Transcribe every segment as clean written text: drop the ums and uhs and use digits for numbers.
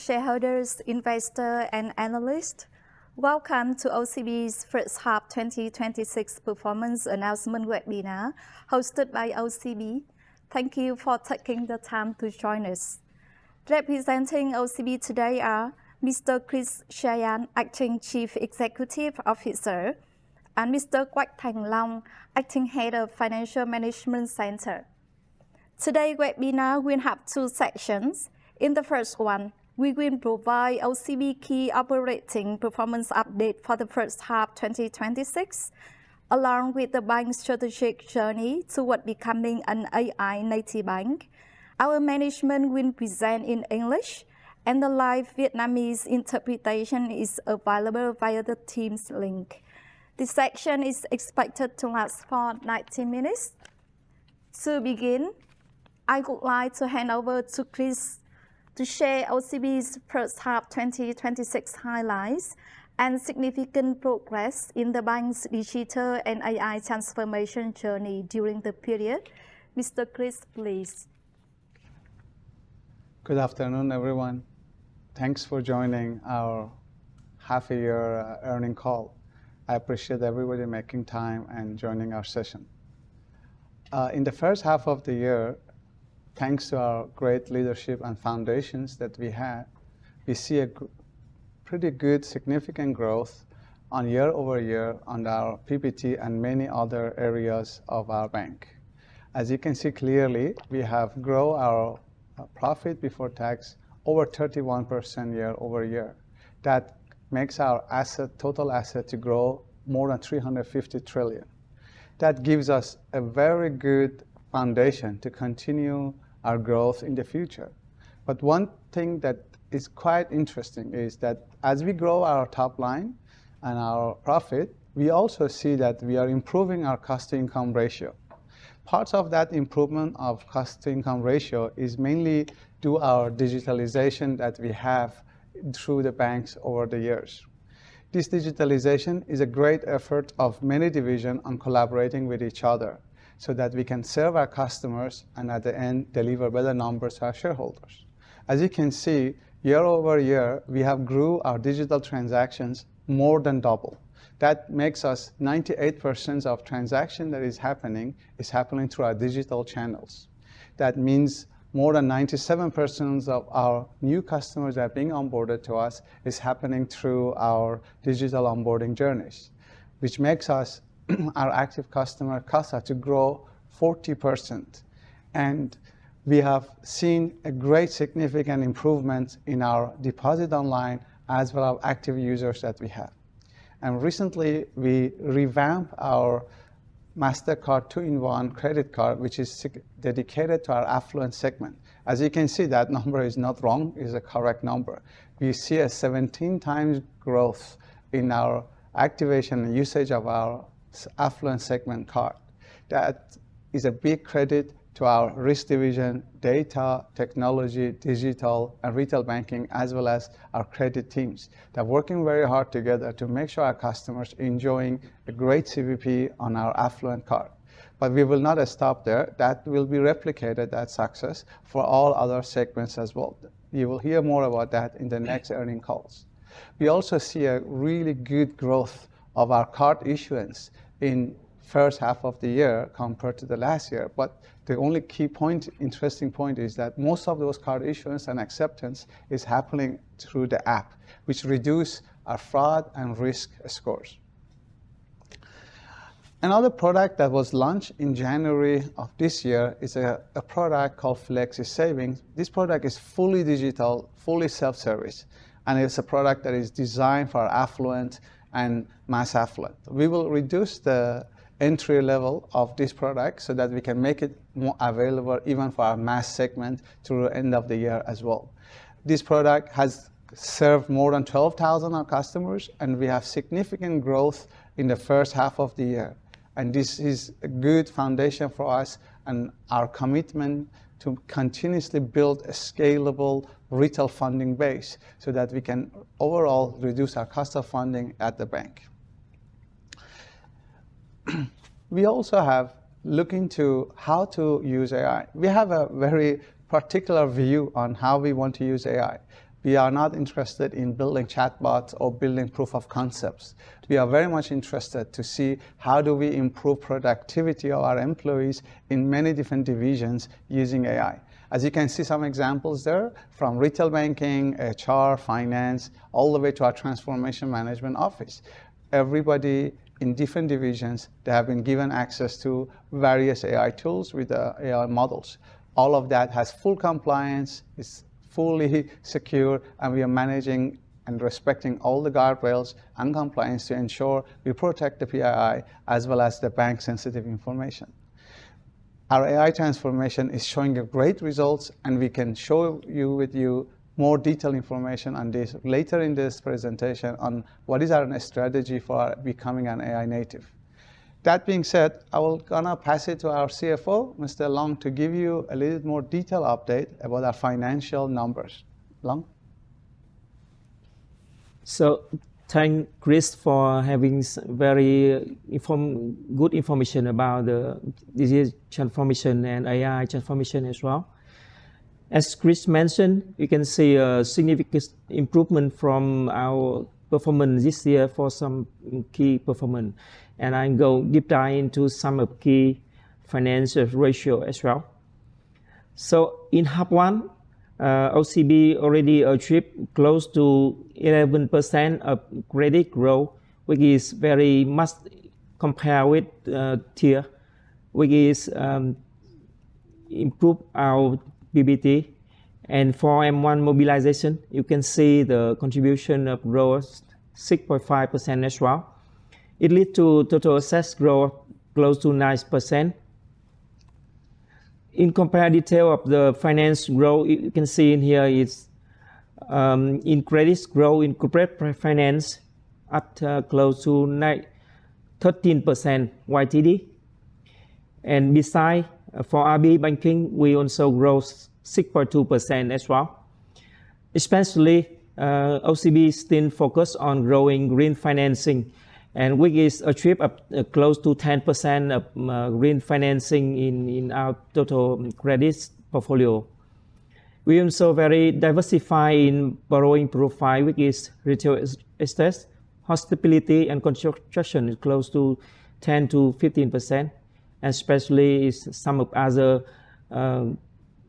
shareholders, investors, and analysts. Welcome to OCB's first half 2026 performance announcement webinar hosted by OCB. Thank you for taking the time to join us. Representing OCB today are Mr. Kqkd, Acting Chief Executive Officer, and Mr. Kqkd, Acting Head of Financial Management Center. Today's webinar will have two sections. In the first one, we will provide OCB key operating performance update for the first half 2026, along with the bank's strategic journey toward becoming an AI native bank. Our management will present in English, and the live Vietnamese interpretation is available via the Teams link. This section is expected to last for 90 minutes. To begin, I would like to hand over to Chris to share OCB's first half 2026 highlights and significant progress in the bank's digital and AI transformation journey during the period. Mr. Chris, please. Good afternoon, everyone. Thanks for joining our half-a-year earning call. I appreciate everybody making time and joining our session. In the first half of the year, thanks to our great leadership and foundations that we had, we see a pretty good significant growth on year-over-year on our PPT and many other areas of our bank. As you can see clearly, we have grown our profit before tax over 31% year-over-year. That makes our total asset to grow more than 350 trillion. That gives us a very good foundation to continue our growth in the future. But one thing that is quite interesting is that as we grow our top line and our profit, we also see that we are improving our cost-to-income ratio. Parts of that improvement of cost-to-income ratio is mainly due to our digitalization that we have through the banks over the years. This digitalization is a great effort of many divisions on collaborating with each other, so that we can serve our customers and at the end deliver better numbers to our shareholders. As you can see, year over year, we have grew our digital transactions more than double. That makes us 98% of transaction that is happening through our digital channels. That means more than 97% of our new customers that are being onboarded to us is happening through our digital onboarding journeys, which makes us our active customer CASA to grow 40%. And we have seen a great significant improvement in our deposit online as well as active users that we have. And recently we revamped our MasterCard 2-in-1 credit card, which is dedicated to our affluent segment. As you can see, that number is not wrong, is a correct number. We see a 17 times growth in our activation and usage of our affluent segment card. That is a big credit to our risk division, data, technology, digital, and retail banking, as well as our credit teams. They're working very hard together to make sure our customers are enjoying a great CVP on our affluent card. But we will not stop there. That will be replicated, that success, for all other segments as well. You will hear more about that in the next earning calls. We also see a really good growth of our card issuance in first half of the year compared to the last year. But the only key point, interesting point, is that most of those card issuance and acceptance is happening through the app, which reduce our fraud and risk scores. Another product that was launched in January of this year is a product called Flexi Savings. This product is fully digital, fully self-service, and it's a product that is designed for affluent and mass affluent. We will reduce the entry level of this product so that we can make it more available even for our mass segment through the end of the year as well. This product has served more than 12,000 of our customers, and we have significant growth in the first half of the year. And this is a good foundation for us and our commitment to continuously build a scalable retail funding base so that we can overall reduce our cost of funding at the bank. We also have looked into how to use AI. We have a very particular view on how we want to use AI. We are not interested in building chatbots or building proof of concepts. We are very much interested to see how do we improve productivity of our employees in many different divisions using AI. As you can see some examples there, from retail banking, HR, finance, all the way to our transformation management office. Everybody in different divisions, they have been given access to various AI tools with AI models. All of that has full compliance, is fully secure, and we are managing and respecting all the guardrails and compliance to ensure we protect the PII as well as the bank sensitive information. Our AI transformation is showing great results, and we can show you more detailed information on this later in this presentation on what is our strategy for becoming an AI native. That being said, I will gonna pass it to our CFO, Mr. Long, to give you a little more detailed update about our financial numbers. Long? So, thank Chris for having very good information about the digital transformation and AI transformation as well. As Chris mentioned, you can see a significant improvement from our performance this year for some key performance. And I go deep dive into some of key financial ratio as well. So in half one, OCB already achieved close to 11% of credit growth, which is very much compared with tier, which is improve our PBT. And for M1 mobilization, you can see the contribution of growth 6.5% as well. It leads to total assets growth close to 9%. In compare detail of the finance growth, you can see in here is in credits growth in corporate finance at close to 13% YTD. And beside, for RB banking, we also grow 6.2% as well. Especially, OCB still focus on growing green financing, and which is achieved up close to 10% of green financing in our total credit portfolio. We also very diversified in borrowing profile, which is retail estate, hospitality, and construction is close to 10 to 15%, and especially is some of other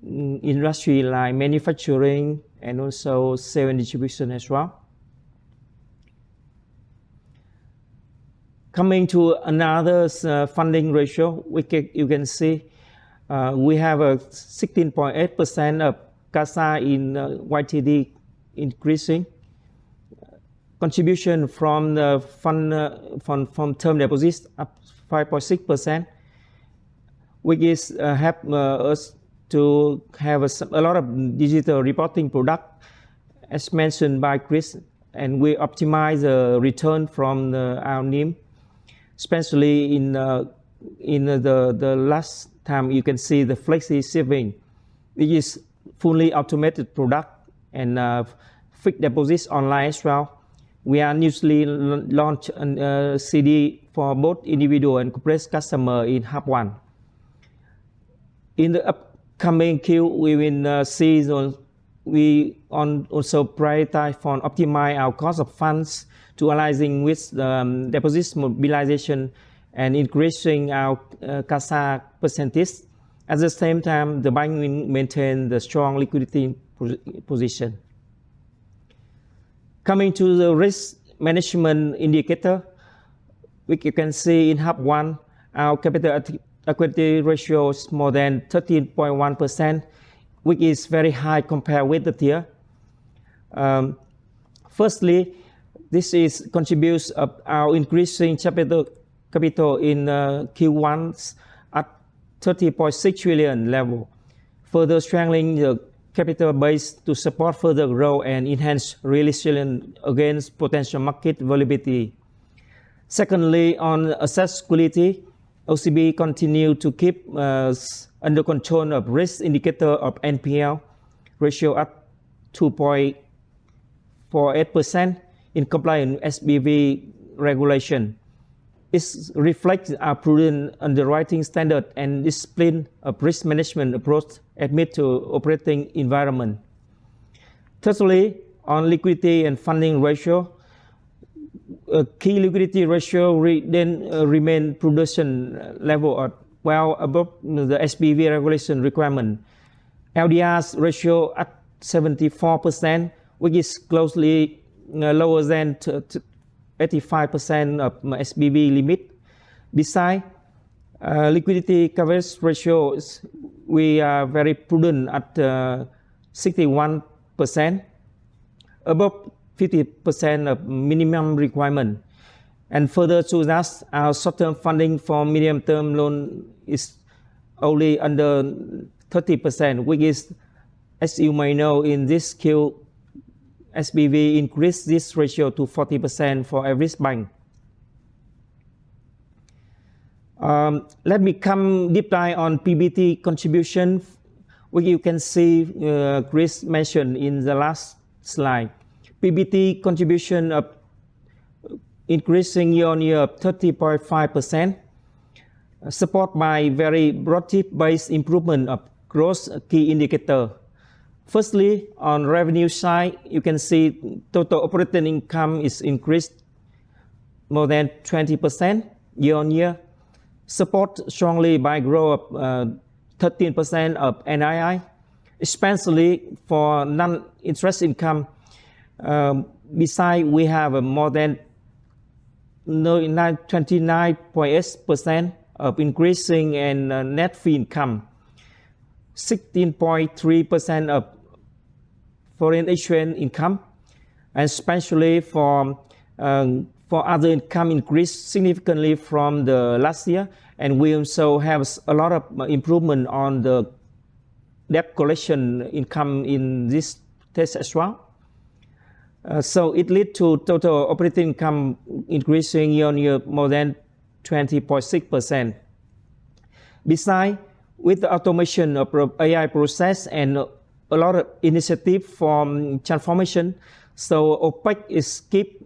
industry like manufacturing and also sale and distribution as well. Coming to another funding ratio, you can see we have a 16.8% of CASA in YTD increasing. Contribution from the fund from term deposits up 5.6%, which is help us to have a lot of digital reporting product, as mentioned by Chris, and we optimize the return from our NIM. Especially in the last time, you can see the flexi saving, which is fully automated product, and fixed deposits online as well. We are newly launched a CD for both individual and corporate customer in half one. In the upcoming Q, we will see we also prioritize for optimize our cost of funds to aligning with deposits mobilization and increasing our CASA percentage. At the same time, the bank will maintain the strong liquidity position. Coming to the risk management indicator, which you can see in half one, our capital equity ratio is more than 13.1%, which is very high compared with the tier. Firstly, this is contributes of our increasing capital in Q1 at 30.6 trillion level, further strengthening the capital base to support further growth and enhance resilience against potential market volatility. Secondly, on asset quality, OCB continue to keep under control of risk indicator of NPL ratio at 2.48%. In compliance with SBV regulation. It reflects our prudent underwriting standard and discipline of risk management approach amid to operating environment. Thirdly, on liquidity and funding ratio, key liquidity ratio remain prudent level at well above the SBV regulation requirement. LDR ratio at 74%, which is closely lower than 85% of SBV limit. Besides, liquidity coverage ratio, we are very prudent at 61%, above 50% of minimum requirement. And further to that, our short-term funding for medium-term loan is only under 30%, which is, as you may know, in this Q, SBV increased this ratio to 40% for every bank. Let me come deep dive on PBT contribution, which you can see Chris mentioned in the last slide. PBT contribution of increasing year-on-year of 30.5%, supported by very broad-based improvement of gross key indicator. Firstly, on revenue side, you can see total operating income is increased more than 20% year-on-year, supported strongly by growth of 13% of NII, especially for non-interest income. Besides, we have a more than 29.8% of increasing and net fee income, 16.3% of foreign exchange income, and especially for other income increased significantly from the last year, and we also have a lot of improvement on the debt collection income in this test as well. So it leads to total operating income increasing year-on-year more than 20.6%. Besides, with the automation of AI process and a lot of initiative for transformation, so OPEX is keep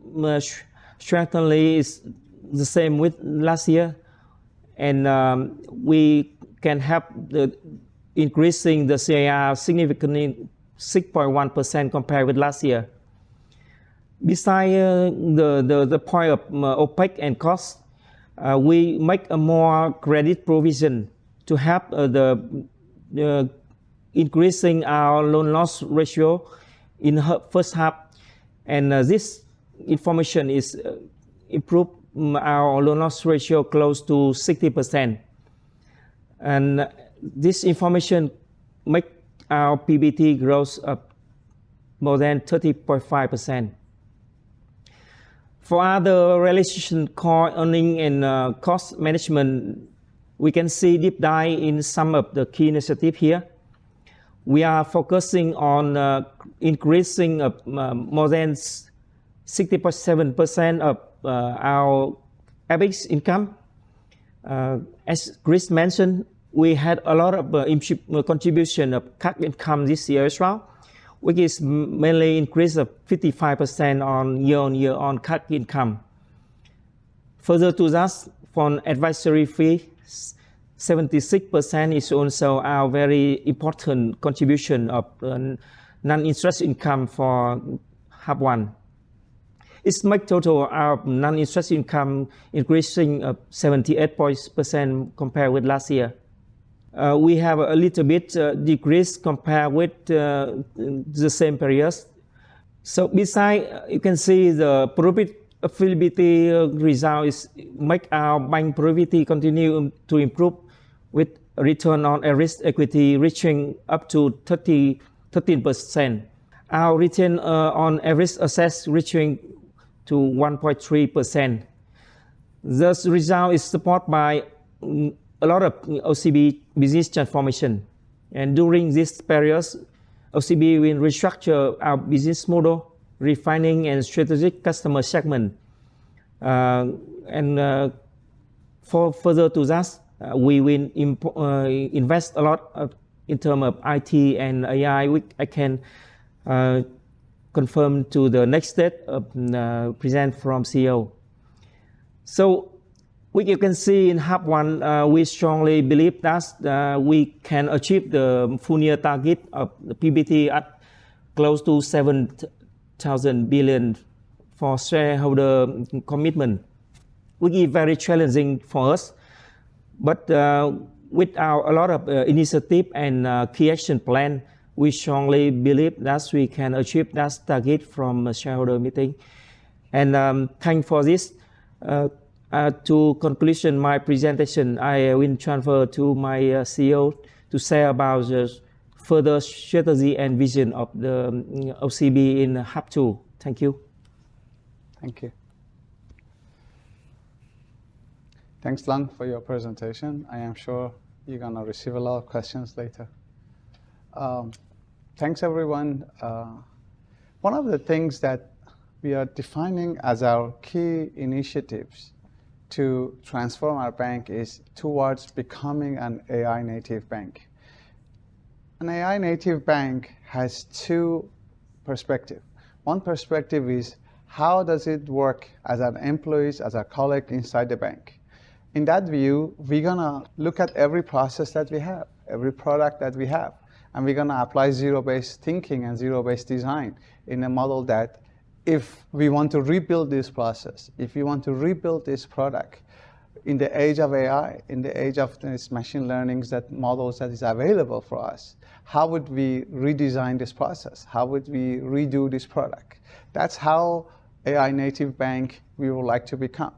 strengtheningly is the same with last year, and we can have the increasing the CIR significantly 6.1% compared with last year. Besides the point of OPEX and cost, we make a more credit provision to help the increasing our loan loss ratio in first half, and this information is improve our loan loss ratio close to 60%, and this information make our PBT growth up more than 30.5%. For other relation core earning and cost management, we can see deep dive in some of the key initiatives here. We are focusing on increasing more than 60.7% of our average income. As Chris mentioned, we had a lot of contribution of Kqkd income this year as well, which is mainly increase of 55% on year-on-year on Kqkd income. Further to that, for advisory fee, 76% is also our very important contribution of non-interest income for half one. It's make total our non-interest income increasing 78% compared with last year. We have a little bit decrease compared with the same periods. So besides, you can see the profitability result is make our bank profitability continue to improve with return on average equity reaching up to 13%. Our return on average assets reaching to 1.3%. This result is supported by a lot of OCB business transformation. And during this period, OCB will restructure our business model, refining and strategic customer segment. For further to that, we will invest a lot in terms of IT and AI, which I can confirm to the next step of present from CEO. So, what you can see in half one, we strongly believe that we can achieve the full year target of the PBT at close to 7,000 billion for shareholder commitment, which is very challenging for us. But with a lot of initiative and key action plan, we strongly believe that we can achieve that target from a shareholder meeting. And thanks for this. To conclusion my presentation, I will transfer to my CEO to say about the further strategy and vision of the OCB in half two. Thank you. Thank you. Thanks, Lăng, for your presentation. I am sure you're going to receive a lot of questions later. Thanks, everyone. One of the things that we are defining as our key initiatives to transform our bank is towards becoming an AI native bank. An AI native bank has two perspectives. One perspective is how does it work as an employee, as a colleague inside the bank. In that view, we're going to look at every process that we have, every product that we have, and we're going to apply zero-based thinking and zero-based design in a model that if we want to rebuild this process, if we want to rebuild this product in the age of AI, in the age of these machine learning models that is available for us, how would we redesign this process? How would we redo this product? That's how AI native bank we would like to become.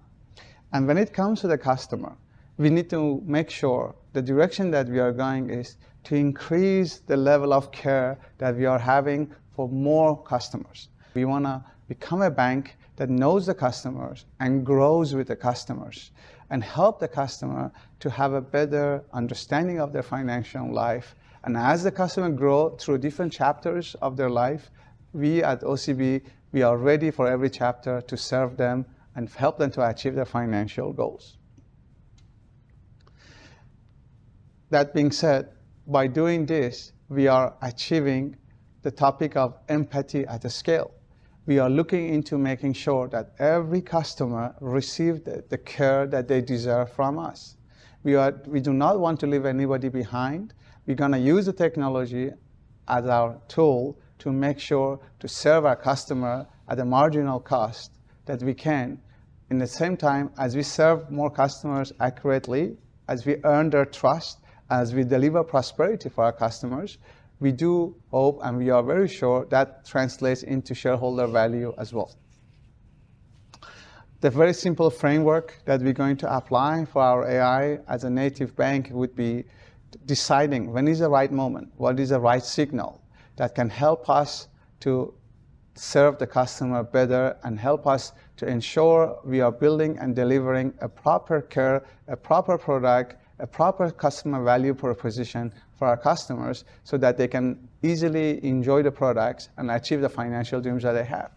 And when it comes to the customer, we need to make sure the direction that we are going is to increase the level of care that we are having for more customers. We want to become a bank that knows the customers and grows with the customers and help the customer to have a better understanding of their financial life. And as the customer grow through different chapters of their life, we at OCB, we are ready for every chapter to serve them and help them to achieve their financial goals. That being said, by doing this, we are achieving the topic of empathy at a scale. We are looking into making sure that every customer receives the care that they deserve from us. We do not want to leave anybody behind. We're going to use the technology as our tool to make sure to serve our customer at a marginal cost that we can. In the same time, as we serve more customers accurately, as we earn their trust, as we deliver prosperity for our customers, we do hope and we are very sure that translates into shareholder value as well. The very simple framework that we're going to apply for our AI as a native bank would be deciding when is the right moment, what is the right signal that can help us to serve the customer better and help us to ensure we are building and delivering a proper care, a proper product, a proper customer value proposition for our customers so that they can easily enjoy the products and achieve the financial dreams that they have.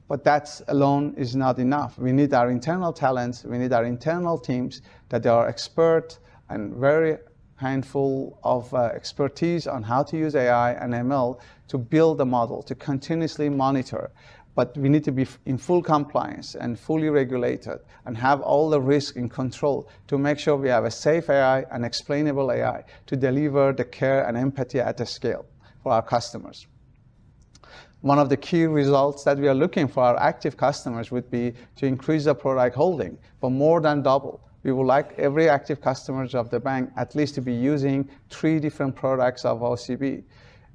But that alone is not enough. We need our internal talents, we need our internal teams that they are expert and very handful of expertise on how to use AI and ML to build a model, to continuously monitor. But we need to be in full compliance and fully regulated and have all the risk in control to make sure we have a safe AI and explainable AI to deliver the care and empathy at a scale for our customers. One of the key results that we are looking for our active customers would be to increase the product holding for more than double. We would like every active customers of the bank at least to be using 3 different products of OCB.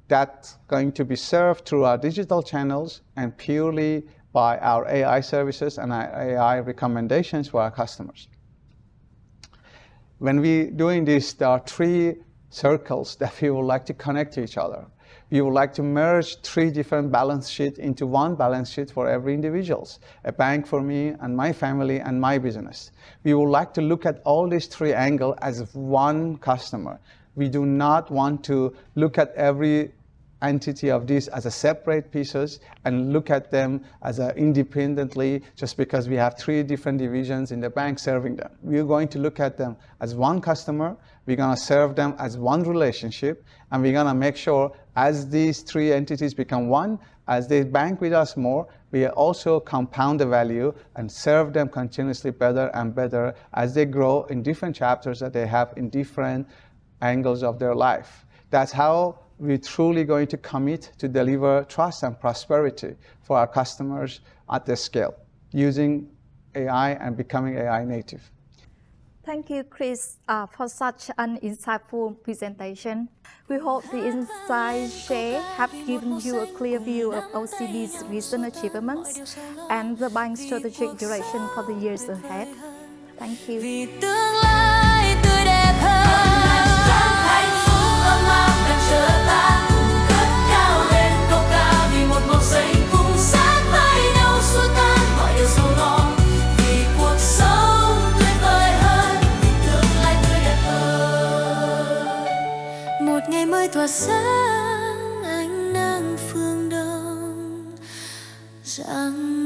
That's going to be served through our digital channels and purely by our AI services and our AI recommendations for our customers. When we're doing this, there are 3 circles that we would like to connect to each other. We would like to merge 3 different balance sheets into one balance sheet for every individual, a bank for me and my family and my business. We would like to look at all these 3 angles as one customer. We do not want to look at every entity of this as a separate pieces and look at them as independently just because we have 3 different divisions in the bank serving them. We're going to look at them as one customer, we're going to serve them as one relationship, and we're going to make sure as these 3 entities become one, as they bank with us more, we also compound the value and serve them continuously better and better as they grow in different chapters that they have in different angles of their life. That's how we're truly going to commit to deliver trust and prosperity for our customers at this scale, using AI and becoming AI native. Thank you, Chris, for such an insightful presentation. We hope the insights shared have given you a clear view of OCB's recent achievements and the bank's strategic direction for the years ahead. Thank you. Vì tương lai tươi đẹp hơn, hạnh phúc ấm áp đang chờ ta, cùng cất cao lên câu ca vì một màu xanh cùng sát vai nhau xua tan mọi điều sầu lo, vì cuộc sống tuyệt vời hơn, vì tương lai tươi đẹp hơn. Một ngày mới tỏa sáng ánh nắng phương đông rạng